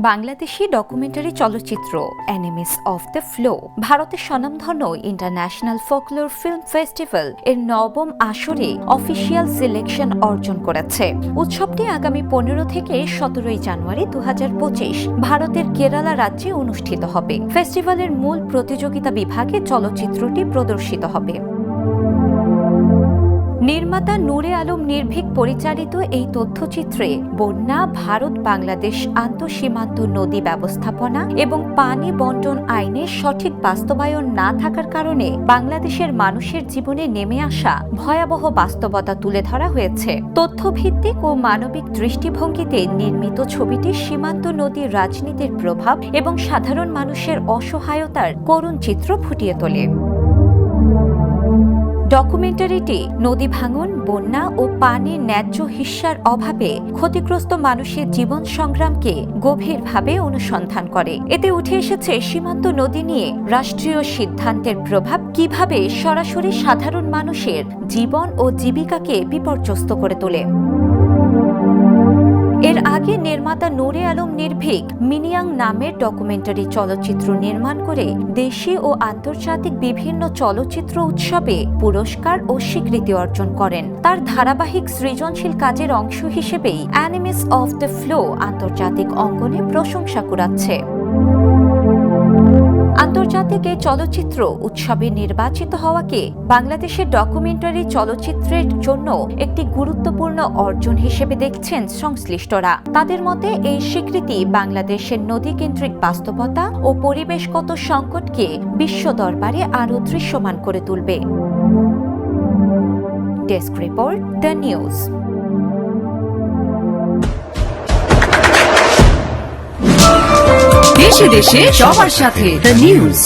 Bangladeshi documentary চলচ্চিত্র অ্যানিমিস of the flow ভারতের স্বনামধন্য ইন্টারন্যাশনাল ফোকলোর ফিল্ম ফেস্টিভ্যাল এর নবম আসরে অফিসিয়াল সিলেকশন অর্জন করেছে। উৎসবটি আগামী 15 থেকে 17 জানুয়ারি 2025 ভারতের কেরালা রাজ্যে অনুষ্ঠিত হবে। ফেস্টিভ্যালের মূল প্রতিযোগিতা বিভাগে চলচ্চিত্রটি প্রদর্শিত হবে। নির্মাতা নূরে আলম নির্ভীক পরিচালিত এই তথ্যচিত্রে বন্যা, ভারত বাংলাদেশ আন্তঃসীমান্ত নদী ব্যবস্থাপনা এবং পানি বন্টন আইনের সঠিক বাস্তবায়ন না থাকার কারণে বাংলাদেশের মানুষের জীবনে নেমে আসা ভয়াবহ বাস্তবতা তুলে ধরা হয়েছে। তথ্যভিত্তিক ও মানবিক দৃষ্টিভঙ্গিতে নির্মিত ছবিটি সীমান্ত নদীর রাজনীতির প্রভাব এবং সাধারণ মানুষের অসহায়তার করুণ চিত্র ফুটিয়ে তোলে। ডকুমেন্টারিটি নদী ভাঙন, বন্যা ও পানির ন্যায্য হিস্যার অভাবে ক্ষতিগ্রস্ত মানুষের জীবন সংগ্রামকে গভীরভাবে অনুসন্ধান করে। এতে উঠে এসেছে সীমান্ত নদী নিয়ে রাষ্ট্রীয় সিদ্ধান্তের প্রভাব কিভাবে সরাসরি সাধারণ মানুষের জীবন ও জীবিকাকে বিপর্যস্ত করে তোলে। এর আগে নির্মাতা নূরে আলম নির্ভীক মিনিয়াং নামের ডকুমেন্টারি চলচ্চিত্র নির্মাণ করে দেশি ও আন্তর্জাতিক বিভিন্ন চলচ্চিত্র উৎসবে পুরস্কার ও স্বীকৃতি অর্জন করেন। তার ধারাবাহিক সৃজনশীল কাজের অংশ হিসেবেই অ্যানিমিস অফ দ্য ফ্লো আন্তর্জাতিক অঙ্গনে প্রশংসা কুড়াচ্ছে। আন্তর্জাতিক এই চলচ্চিত্র উৎসবে নির্বাচিত হওয়াকে বাংলাদেশের ডকুমেন্টারি চলচ্চিত্রের জন্য একটি গুরুত্বপূর্ণ অর্জন হিসেবে দেখছেন সংশ্লিষ্টরা। তাদের মতে এই স্বীকৃতি বাংলাদেশের নদীকেন্দ্রিক বাস্তবতা ও পরিবেশগত সংকটকে বিশ্ব দরবারে আরও দৃশ্যমান করে তুলবে। Desk report, the news. দেশে দেশে সবার সাথে দ্য নিউজ।